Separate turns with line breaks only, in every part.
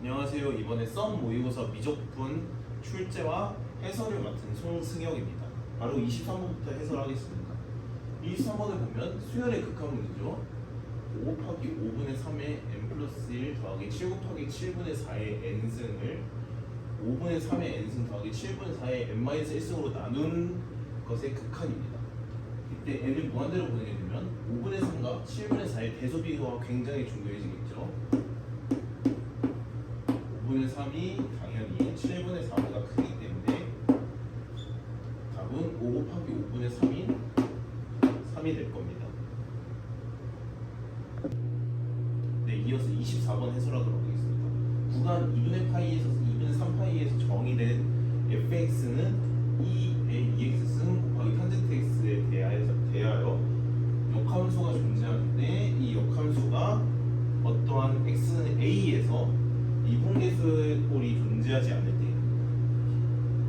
안녕하세요. 이번에 썸 모의고사 미적분 출제와 해설을 맡은 송승혁입니다. 바로 23번부터 해설하겠습니다. 23번을 보면 수열의 극한문이죠. 5 곱하기 5분의 3의 n 플러스 1 더하기 7 곱하기 7분의 4의 n승을 5분의 3의 n승 더하기 7분의 4의 n-1승으로 나눈 것의 극한입니다. 이때 n을 무한대로 보내게 되면 5분의 3과 7분의 4의 대소비가 굉장히 중요해지겠죠. 5분의 3이 당연히 7분의 4보다 크기 때문에 답은 5 곱하기 5분의 3인 3이 될 겁니다. 네, 이어서 24번 해설하도록 하겠습니다. 구간 2분의 파이에서 2분의 3파이에서 정의된 fx는 2의 2x승 곱하기 탄젠트 x에 대하여 역함수가 존재하는데 이 역함수가 어떠한 x는 a에서 이분계수꼴이 존재하지 않을 때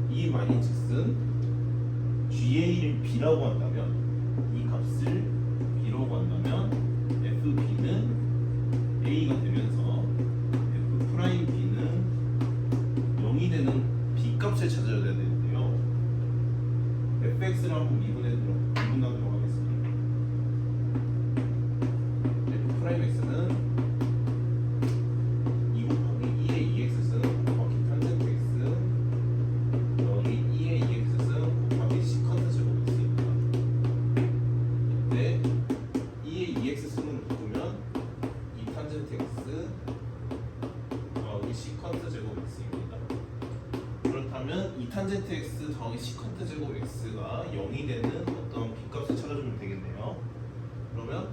이 만인즉슨 GA를 B라고 한다면 이 값을 B라고 한다면 FB는 A가 되면서 F'B는 0이 되는 B값을 찾아야 되는데요. FX를 한번 미분하도록 하겠습니다. F'X는 탄젠트 x 더하기 시컨트 제곱 x가 0이 되는 어떤 b값을 찾아주면 되겠네요. 그러면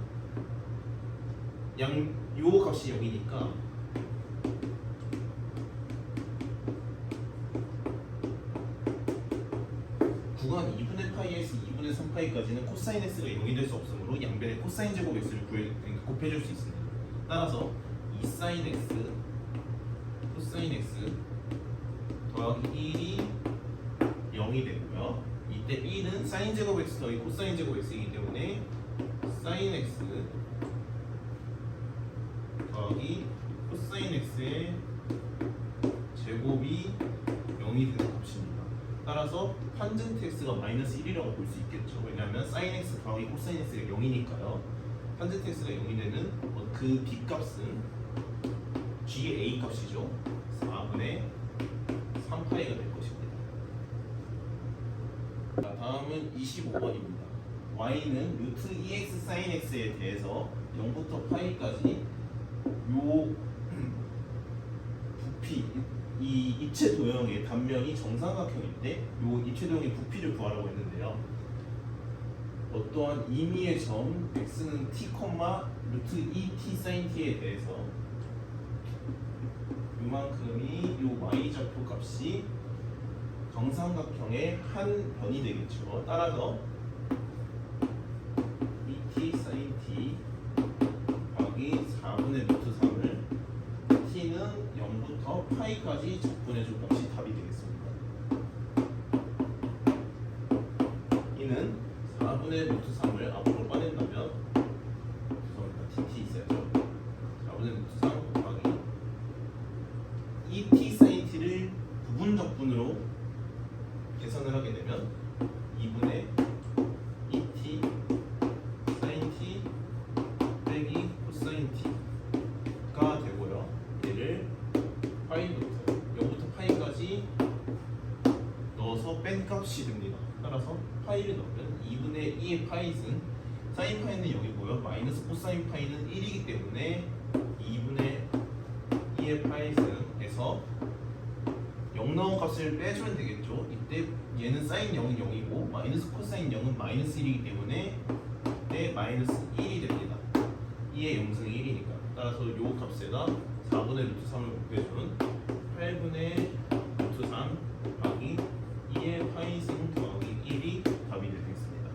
요 값이 0이니까 구간 2분의 파이에서 2분의 3파이까지는 코사인 x가 0이 될 수 없으므로 양변에 코사인 제곱 x를 곱해줄 수 있습니다. 따라서 2사인 x 코사인 x 더하기 1이 0이 되고요. 이때 1은 사인 제곱 x 더하기 코사인 제곱 x이기 때문에 사인 x 더하기 코사인 x의 제곱이 0이 되는 값입니다. 따라서 탄젠트 x가 마이너스 1이라고 볼 수 있겠죠. 왜냐하면 사인 x 더하기 코사인 x가 0이니까요. 탄젠트 x가 0이 되는 그 b값은 g의 a 값이죠. 4분의 3파이가 될 것입니다. 자, 다음은 25번입니다. y는 루트 2x sin x에 대해서 0부터 파이까지 요 부피 이 입체 도형의 단면이 정삼각형인데 요 입체 도형의 부피를 구하라고 했는데요. 어떠한 임의의 점 x는 t, 루트 2t sin t에 대해서 요만큼이 요 y좌표 값이 정삼각형의 한 변이 되겠죠. 따라서 2t sin t 더하기 4분의 루트 3을 t는 0부터 파이까지 적분해줄 값이 답이 되겠습니다. 이는 4분의 루트 3을 앞으로 빠낸다면 죄송합니다. tt 있어야죠. 4분의 루트 3 곱하기 2t sin t를 부분 적분으로 계산을 하게 되면 2분의 2t sin t 빼기 코사인 t가 되고요. 얘를 파이부터 0부터 파이까지 넣어서 뺀 값이 됩니다. 따라서 파이를 넣으면 2분의 2의 파이승 사인 파이는 0이고요. 마이너스 코사인 파이는 1이기 때문에 2분의 2의 파이승에서 0 나온 값을 빼주면 되겠죠. 이때 얘는 사인 0은 0이고 마이너스 코사인 0은 마이너스 1이기 때문에 이때 마이너스 1이 됩니다. 2의 0승이 1이니까. 따라서 요 값에다 4분의 루트 3을 곱해주면 8분의 루트 3 더하기 2의 파이승 더하기 1이 답이 되겠습니다.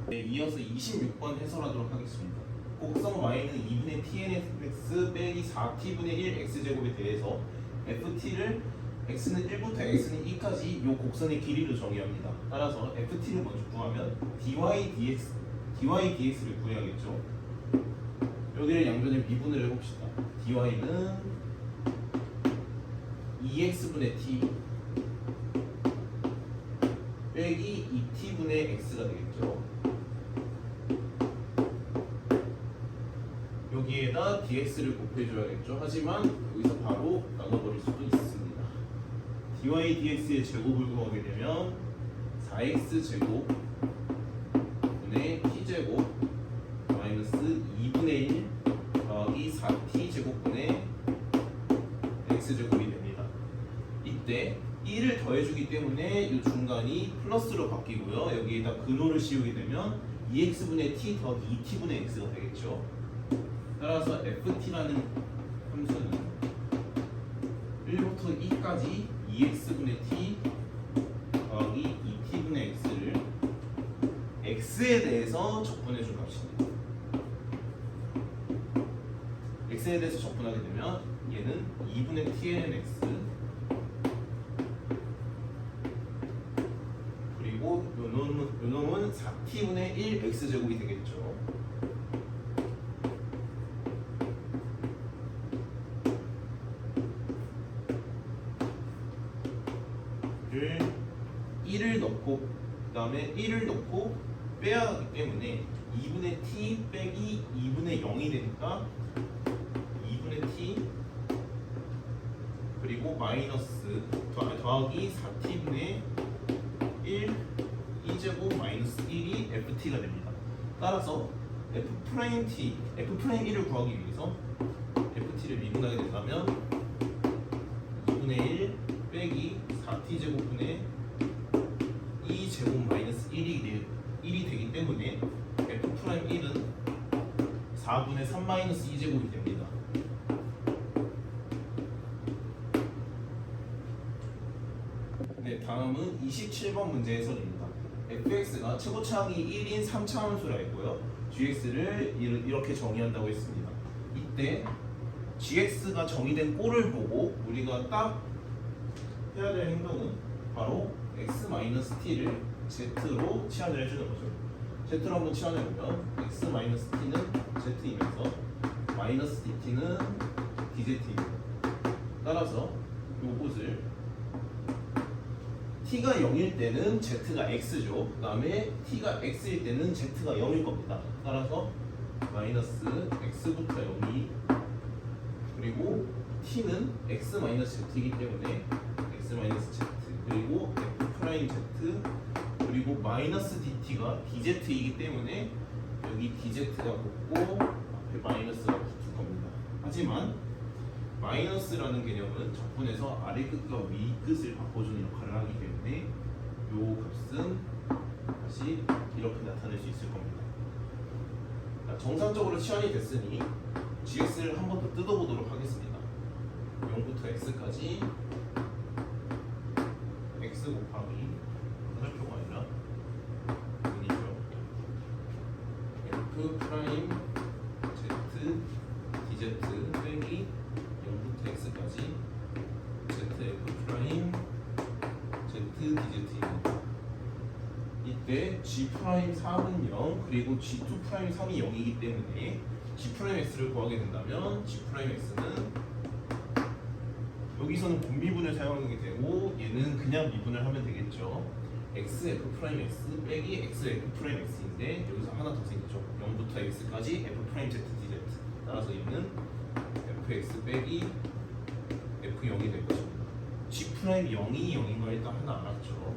네, 이어서 26번 해설하도록 하겠습니다. 곡선 y는 2분의 tnx 빼기 4t분의 1 x제곱에 대해서 ft를 x는 1부터 x는 2까지 이 곡선의 길이로 정의합니다. 따라서 ft를 먼저 구하면 dy dx를 구해야겠죠. 여기를 양변을 미분을 해봅시다. dy는 2x분의 t 빼기 2t분의 x가 되겠죠. 여기에다 dx를 곱해줘야겠죠. 하지만 여기서 바로 나눠버릴 수도 있습니다. dy dx의 제곱을 구하게 되면 4x 제곱 분의 t 제곱 마이너스 2분의 1 더하기 4t 제곱분의 x 제곱이 됩니다. 이때 1을 더해주기 때문에 이 중간이 플러스로 바뀌고요. 여기에다 근호를 씌우게 되면 2x분의 t 더하기 2t분의 x가 되겠죠. 따라서 ft라는 함수는 1부터 2까지 2x분의 t 더하기 2t분의 x를 x에 대해서 적분해준 값입니다. x에 대해서 적분하게 되면 얘는 2분의 tn x 그리고 요 놈은 4t분의 1 x제곱이 되겠죠. 를 1을 넣고 그 다음에 1을 넣고 빼야 하기 때문에 2분의 t 빼기 2분의 0이 되니까 2분의 t 그리고 마이너스 더하기 4t분의 1 2제곱 마이너스 1이 ft가 됩니다. 따라서 f'1을 구하기 위해서 ft를 미분하게 된다면 2분의 1 빼기 4t 제곱분의 2제곱 마이너스 1이 되기 때문에 f'1은 4분의 3 마이너스 2제곱이 됩니다. 네, 다음은 27번 문제 해설입니다. fx가 최고차항이 1인 3차함수라 했고요. gx를 이렇게 정의한다고 했습니다. 이때 gx가 정의된 꼴을 보고 우리가 딱 해야 될 행동은 바로 x-t를 z로 치환을 해주는 거죠. z로 한번 치환해보면 x-t는 z이면서 마이너스 dt는 dz입니다. 따라서 요것을 t가 0일 때는 z가 x죠. 그 다음에 t가 x일 때는 z가 0일 겁니다. 따라서 마이너스 x부터 0이 그리고 t는 x-z이기 때문에 x-z 그리고 f'(z) 그리고 마이너스 dt가 dz이기 때문에 여기 dz가 붙고 앞에 마이너스가 붙을 겁니다. 하지만 마이너스라는 개념은 적분해서 아래 끝과 위 끝을 바꿔주는 역할을 하기 때문에 요 값은 다시 이렇게 나타낼 수 있을 겁니다. 자, 정상적으로 치환이 됐으니 gx를 한 번 더 뜯어보도록 하겠습니다. 0부터 x까지 x 곱하기 화살표가 아니라 분이죠. f 프라임 z dz 빼기 0부터 x까지 zf 프라임 z dz입니다. 이때 g 프라임 3은 0 그리고 g2 프라임 3이 0이기 때문에 g 프라임 x를 구하게 된다면 g 프라임 x는 여기서는 분미분을 사용하게 되고 얘는 그냥 미분을 하면 되겠죠. xf 프라임 x 빼기 xf 프라임 x인데 여기서 하나 더 생기죠. 0부터 x까지 f 프라임 z dz. 따라서 얘는 fx 빼기 f0이 될 것입니다. g 프라임 0이 0인 걸 일단 하나 알았죠.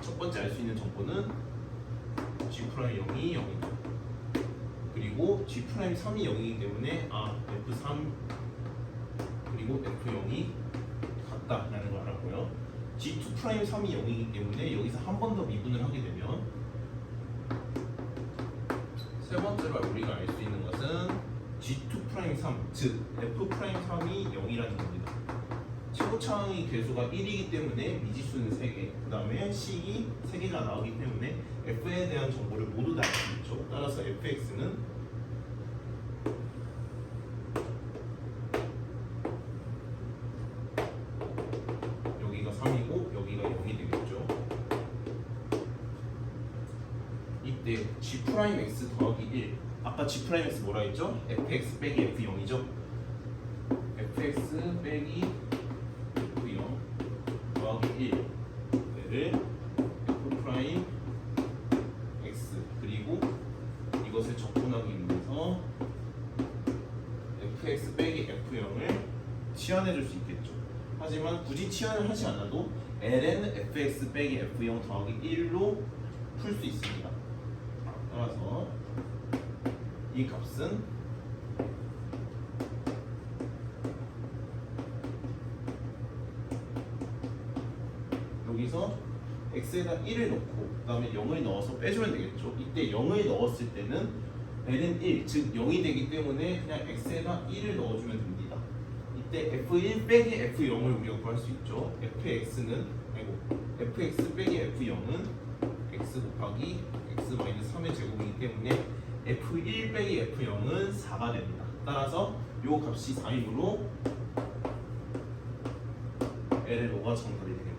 첫 번째 알 수 있는 정보는 g 프라임 0이 0이다. 그리고 g 프라임 3이 0이기 때문에 f3 그리고 f0이 같다라는 걸 알았고요. g2 프라임 3이 0이기 때문에 여기서 한 번 더 미분을 하게 되면 세 번째로 우리가 알 수 있는 것은 g2 프라임 3, 즉 f 프라임 3이 0이라는 겁니다. 최고차항의 개수가 1이기 때문에 미지수는 3개, 그 다음에 식이 3개가 나오기 때문에 f에 대한 정보를 모두 다 알 수 있죠. 따라서 fx는 여기가 3이고 여기가 0이 되겠죠. 이때 g 프라임 x 더하기 1 아까 G'X 뭐라 했죠? fx 빼기 f0이죠? fx 빼기 f0 더하기 1를 f' x 그리고 이것을 적분하기 위해서 fx 빼기 f0을 치환해 줄 수 있겠죠. 하지만 굳이 치환을 하지 않아도 ln fx 빼기 f0 더하기 1로 풀 수 있습니다. 따라서 이 값은 여기서 x에다 1을 넣고 그 다음에 0을 넣어서 빼주면 되겠죠. 이때 0을 넣었을 때는 ln 1, 즉 0이 되기 때문에 그냥 x에다 1을 넣어주면 됩니다. 이때 f1 빼기 f0을 우리가 구할 수 있죠. fx 빼기 f0은 x 곱하기 x-3의 제곱이기 때문에 f1 빼기 f0은 4가 됩니다. 따라서 이 값이 4이므로 LLO가 정답이 되겠네요.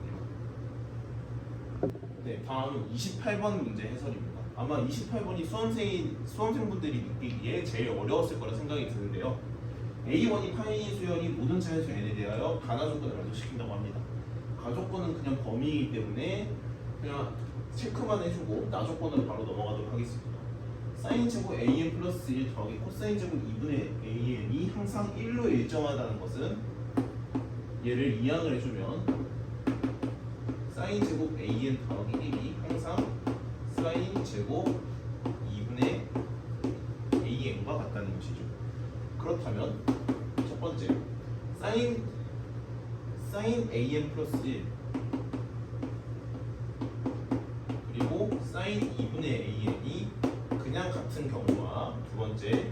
네, 다음은 28번 문제 해설입니다. 아마 28번이 수험생분들이 느끼기에 제일 어려웠을 거라 생각이 드는데요. A1이 파이 수열이 모든 차례수 n에 대하여 가나조건을 만족시킨다고 합니다. 가조건은 그냥 범위이기 때문에 그냥 체크만 해주고 나조건으로 바로 넘어가도록 하겠습니다. 사인 제곱 an 플러스 1 더하기 코사인 제곱 2분의 an이 항상 1로 일정하다는 것은 얘를 이항을 해주면 사인 제곱 an 더하기 1이 항상 사인 제곱 2분의 an과 같다는 것이죠. 그렇다면 첫 번째 사인 an 플러스 1 그리고 사인 2분의 an이 그냥 같은 경우와 두 번째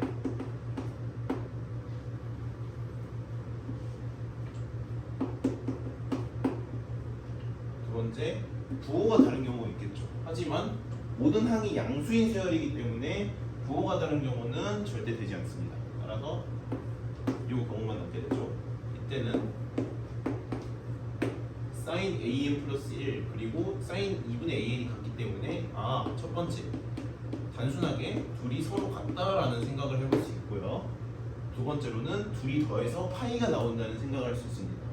부호가 다른 경우가 있겠죠. 하지만 모든 항이 양수인 수열이기 때문에 부호가 다른 경우는 절대 되지 않습니다. 따라서 이 경우만 남게 되죠. 이때는 사인 an 플러스 1 그리고 사인 2분의 an이 같기 때문에 첫 번째 단순하게 둘이 서로 같다라는 생각을 해볼 수 있고요. 두 번째로는 둘이 더해서 파이가 나온다는 생각을 할 수 있습니다.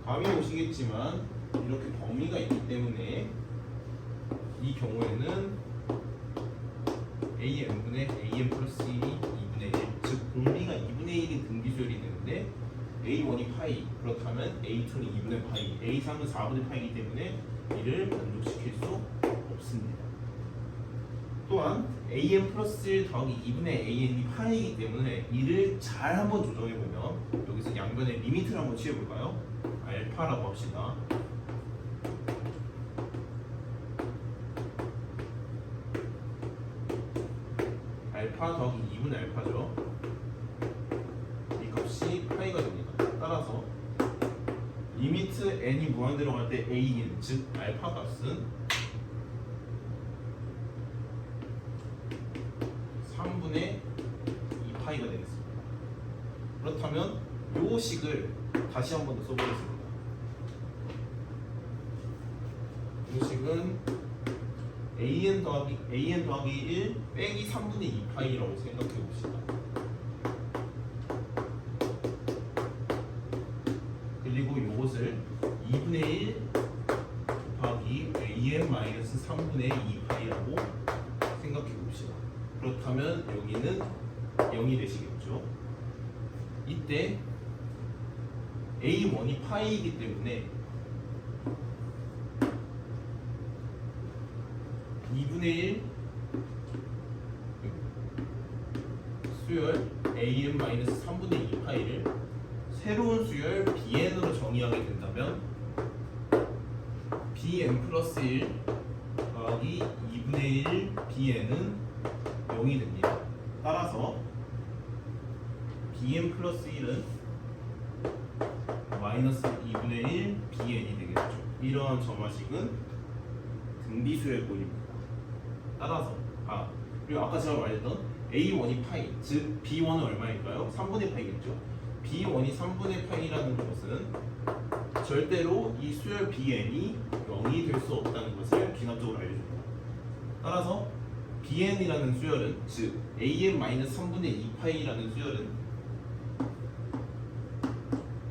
감이 오시겠지만 이렇게 범위가 있기 때문에 이 경우에는 an분의 an 플러스 1이 2분의 1, 즉 공비가 2분의 1인 등비수열이 되는데 a1이 파이, 그렇다면 a2는 2분의 파이, a3은 4분의 파이이기 때문에 이를 만족시킬 수 없습니다. 또한 an 플러스 1 더하기 2분의 an이 파이이기 때문에 이를 잘 한번 조정해보면 여기서 양변의 리미트를 한번 취해볼까요? 알파라고 합시다. 알파 더하기 2분의 알파죠. 이 값이 파이가 됩니다. 따라서 리미트 n이 무한대로 갈 때 an, 즉 알파 값은 3분의 2파이가 되겠습니다. 그렇다면 요 식을 다시 한 번 더 써보겠습니다. 이 식은 an 더하기 1 빼기 3분의 2파이라고 생각해 봅시다. 그리고 이것을 2분의 1 곱하기 an 마이너스 3분의 2파이라고 생각해 봅시다. 그렇다면 여기는 0이 되시겠죠. 이때 a1이 파이이기 때문에 2분의 1 수열 an-3분의 2파이를 새로운 수열 bn으로 정의하게 된다면 bn 플러스 1 더하기 2분의 1 bn은 0이 됩니다. 따라서 bn 플러스 1은 마이너스 2분의 1 bn이 되겠죠. 이러한 점화식은 등비수열 꼴입니다. 따라서 그리고 아까 제가 말했던 a1이 파이, 즉 b1은 얼마일까요? 3분의 파이겠죠. b1이 3분의 파이라는 것은 절대로 이 수열 bn이 0이 될 수 없다는 것을 기하학적으로 알려줍니다. 따라서 bn이라는 수열은, 즉 an-3분의 2파이라는 수열은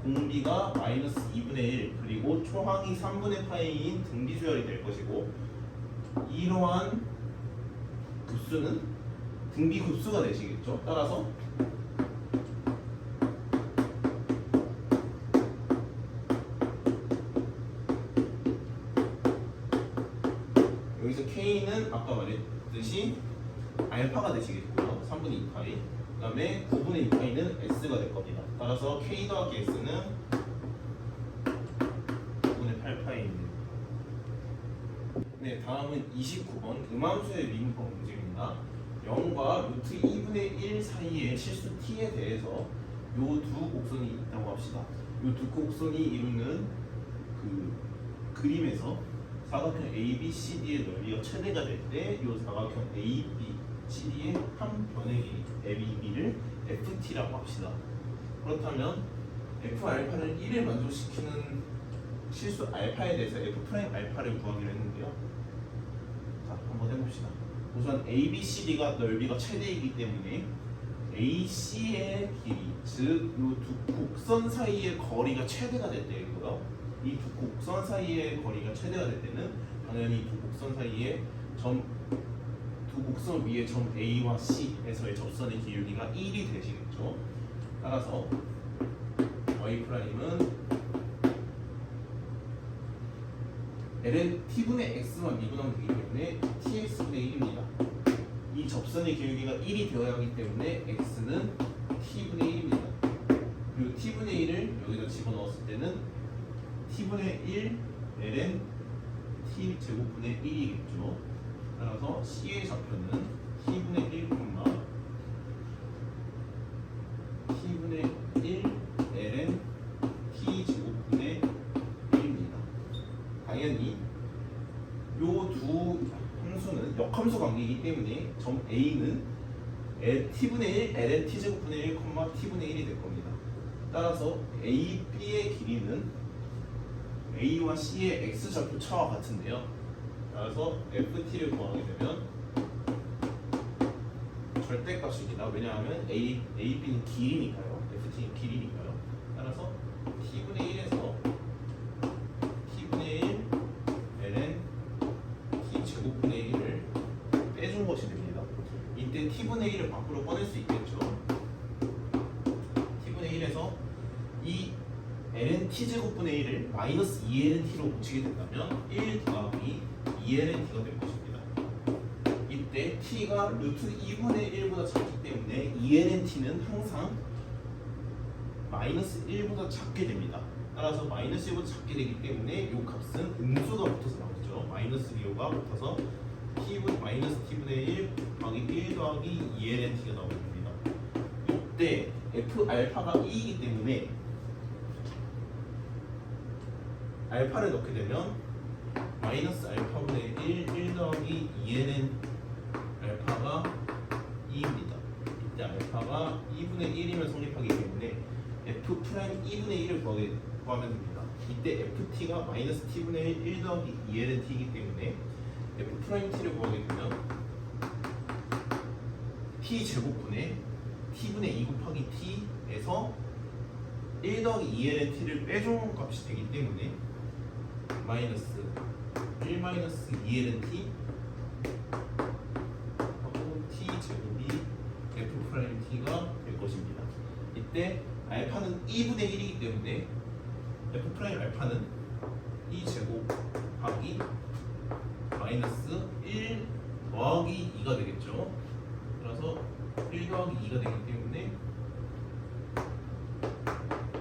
공비가 마이너스 2분의 1 그리고 초항이 3분의 파이인 등비 수열이 될 것이고, 이러한 급수는 등비 급수가 되시겠죠. 따라서 여기서 K는 아까 말했듯이 알파가 되시겠고요. 3분의 2파이. 그 다음에 9분의 2파이는 S가 될 겁니다. 따라서 K 더하기 S는 9분의 8파이입니다. 네, 다음은 29번 음함수의 미분법 문제입니다. 0과 루트 2분의 1 사이의 실수 t에 대해서 요 두 곡선이 있다고 합시다. 요 두 곡선이 이루는 그 그림에서 사각형 ABCD의 넓이가 최대가 될 때 요 사각형 ABCD의 한 변의 길이 AB를 FT라고 합시다. 그렇다면 F 알파를 1에 만족시키는 실수 알파에 대해서 F 프라임 알파를 구하기로 했는데요. 자, 한번 해봅시다. 우선 ABCD가 넓이가 최대이기 때문에 AC의 길이, 즉 이 두 곡선 사이의 거리가 최대가 될 때이고요. 이 두 곡선 사이의 거리가 최대가 될 때는 당연히 두 곡선 사이의 두 곡선 위에 점 A와 C에서의 접선의 기울기가 1이 되시겠죠. 따라서 y 프라임은 ln t분의 x만 미분하면 되기 때문에 tx분의 1입니다. 이 접선의 기울기가 1이 되어야 하기 때문에 x는 t분의 1입니다. 그리고 t분의 1을 여기다 집어넣었을 때는 t분의 1 ln t 제곱분의 1이겠죠. 따라서 c의 좌표는 t분의 1, t분의 1 ln t 제곱분의 1입니다. 당연히 요 두 함수는 역함수 관계이기 때문에 점 A는 t분의 1 ln t 제곱분의 1, t분의 1이 될 겁니다. 따라서 A, B의 길이는 A와 C의 x 좌표 차와 같은데요. 따라서 FT를 구하게 되면 절대값입니다. 왜냐하면 A, B는 길이니까요. FT는 길이니까요. 따라서 t분의 1에서 t분의 1 ln t 제곱분의 1을 빼준 것이 됩니다. 이때 t분의 1을 밖으로 꺼낼 수 있겠죠. t분의 1에서 이 ln t 제곱분의 1을 마이너스 2ln t로 고치게 된다면 1 더하기 2ln t가 될 것입니다. 이때 t가 루트 2분의 1보다 작기 때문에 2ln t는 항상 마이너스 1보다 작게 됩니다. 따라서 마이너스 1보다 작게 되기 때문에 이 값은 음수가 붙어서 나오죠. 마이너스 2가 붙어서 마이너스 t분의 1 더하기 1 더하기 2ln t가 나오게 됩니다. 이때 f 알파가 2이기 때문에 알파를 넣게 되면 마이너스 알파분의 1 더하기 2ln 알파가 2입니다. 이때 알파가 2분의 1이면 성립하기 때문에 f 프라임 2분의 1을 구하면 됩니다. 이때 ft가 마이너스 t분의 1 더하기 2ln t이기 때문에 f 프라임 t를 구하게 되면 t 제곱분의 t분의 2 곱하기 t에서 1 더하기 2ln t를 빼준 값이 되기 때문에 마이너스 1 마이너스 2ln t 하고 t 제곱이 f 프라임 t가 될 것입니다. 이때 알파는 2분의 1이기 때문에 f 프라임 알파는 2 제곱 하기 마이너스 1 더하기 2가 되겠죠. 그래서 1 더하기 2가 되기 때문에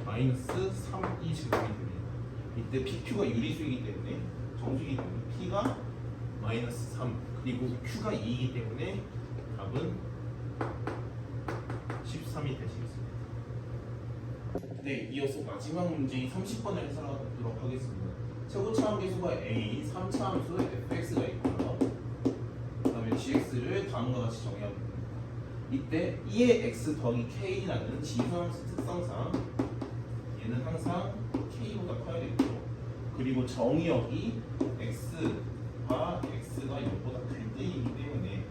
마이너스 3이 제곱이 됩니다. 이때 PQ가 유리수이기 때문에 정수이기 때문에 P가 마이너스 3 그리고 Q가 2이기 때문에 답은 13이 되시겠습니다. 네, 이어서 마지막 문제인 30번을 해설하도록 하겠습니다. 최고차 함계수가 A, 3차 함수 fx가 있고요. 그 다음에 gx를 다음과 같이 정의하면 됩니다. 이때 2의 x 더하기 k라는 지수함수 특성상 얘는 항상 k보다 커야 되겠죠. 그리고 정의역이 x가 0보다 클 때이기 때문에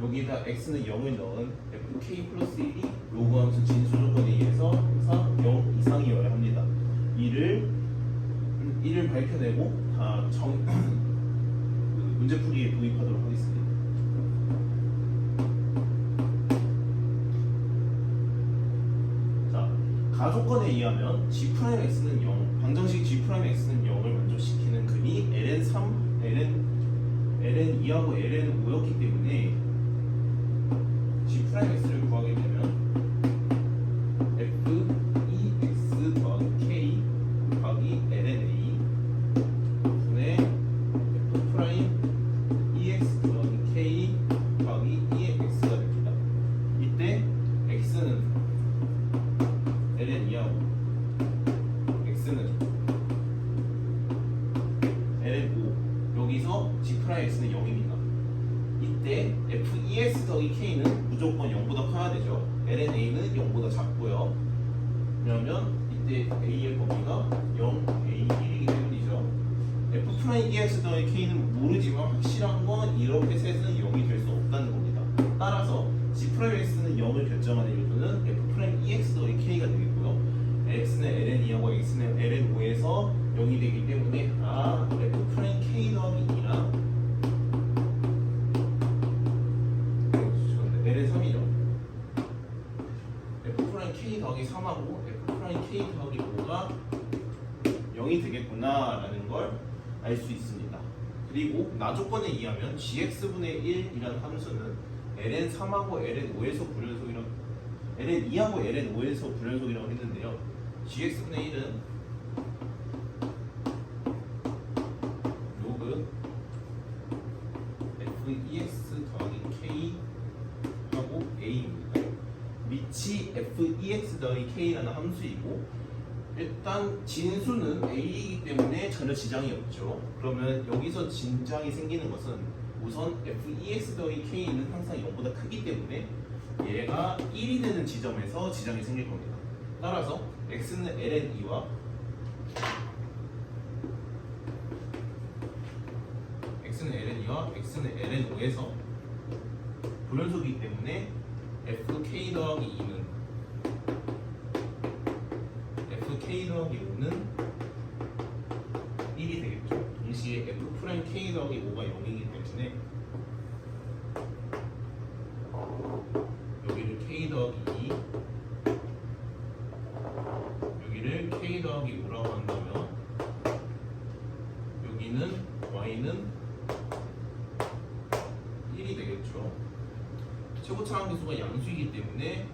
여기다 x는 0을 넣은 fk 플러스 1이 로그 함수 진수 조건에 의해서 항상 0 이상이어야 합니다. 이를 밝혀내고 다 문제풀이에 도입하도록 하겠습니다. 자, 가조건에 의하면 g'x는 0, 방정식 g'x는 0을 만족시키는 근이 ln3, ln2하고 ln5였기 때문에 g'x를 구하게 되면 f(2x) 더하기 k 곱하기 ln a 분의 f'(2x) 더하기 k 곱하기 2x가 됩니다. 이때 x는 ln2하고 x는 ln5 여기서 g'x는 0입니다. 이때 f(2x) 더하기 k는 무조건 0보다 커야 되죠. ln(a는 0보다 작고요. 왜냐하면 이때 a의 범위가 0, a, 1이기 때문이죠. f'(2x) 더하기 k는 모르지만 확실한 건 이렇게 셋은 0이 될 수 없다는 겁니다. 따라서 g'x는 0을 결정하는 요소는 f'(2x) 더하기 k가 되겠고요. x는 ln2하고 x는 ln5에서 0이 되기 때문에 f'(k) 더하기 2랑 ln3이죠. f'(k) 더하기 3하고 f'(k) 더하기 5가 0이 되겠구나 라는 걸 알 수 있습니다. 그리고 나조건에 의하면 gx분의 1이라는 함수는 ln3하고 ln5에서 불연속이라고 ln2하고 ln5에서 불연속이라고 했는데요. gx분의 1은 로그 f(2x) 더하기 k 하고 a입니다. 밑이 f(2x) 더하기 k라는 함수이고 일단 진수는 a이기 때문에 전혀 지장이 없죠. 그러면 여기서 지장이 생기는 것은 우선 f(2x) 더하기 k는 항상 0보다 크기 때문에 얘가 1이 되는 지점에서 지장이 생길 겁니다. 따라서 x는 ln2와 x는 ln5에서 불연속이기 때문에 fk 더하기 2는 fk 더하기 5는 1이 되겠죠. 동시에 f'k 더하기 5가 0이기 때문에 여기를 k 더하기 2 여기를 k 더하기 5라고 한다면 여기는 y는 1이 되겠죠. 최고차 함수가 양수이기 때문에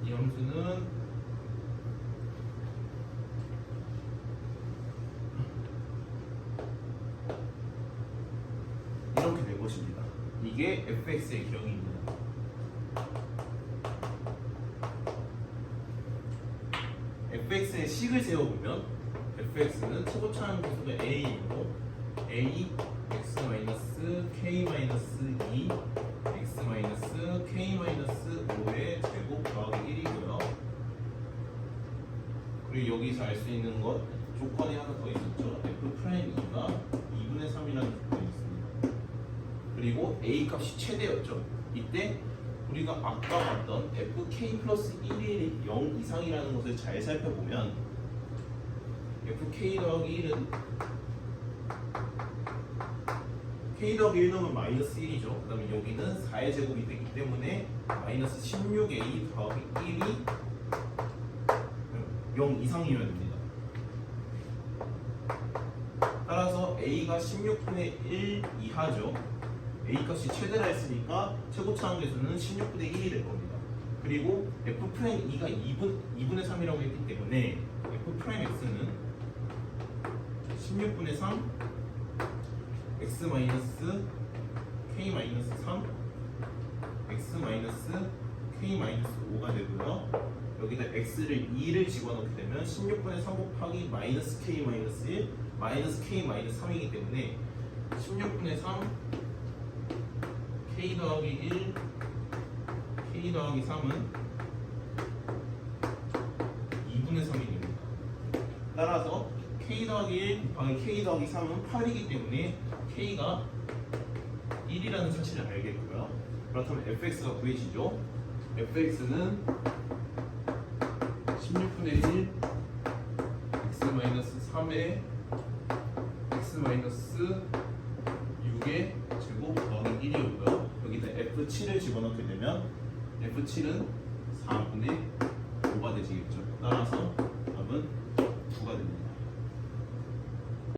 이 함수는 이렇게 될 것입니다. 이게 fx의 기억입니다. fx의 식을 세워보면 fx는 최고차 함수가 a이고 a x-k-2 x-k-5의 제곱 더하기 1이고요. 그리고 여기서 알 수 있는 것 조건이 하나 더 있었죠. f'2가 2분의 3이라는 조건이 있습니다. 그리고 a 값이 최대였죠. 이때 우리가 아까 봤던 fk 플러스 1이 0 이상이라는 것을 잘 살펴보면 fk 더하기 1은 k 더하기 1 넣으면 마이너스 1이죠. 그 다음에 여기는 4의 제곱이 되기 때문에 마이너스 16a 더하기 1이 0 이상이어야 됩니다. 따라서 a가 16분의 1 이하죠. a 값이 최대라 했으니까 최고차 함수는 16분의 1이 될 겁니다. 그리고 f'2가 2분의 3이라고 했기 때문에 f'x는 16분의 3 x 마이너스 k 마이너스 3 x 마이너스 k 마이너스 5가 되고요. 여기다 x를 2를 집어넣게 되면 16분의 3 곱하기 마이너스 k 마이너스 1 마이너스 k 마이너스 3이기 때문에 16분의 3 k 더하기 1 k 더하기 3은 2분의 3이 됩니다. 따라서 k k 더하기 1 곱하기 k 더하기 3은 8이기 때문에 k가 1이라는 사실을 알겠고요. 그렇다면 fx가 구해지죠. fx는 16분의 1 x-3에 x-6의 제곱 더하기 1이었고요. 여기다 f7을 집어넣게 되면 f7은 4분의 5가 되시겠죠. 따라서 답은 9가 됩니다.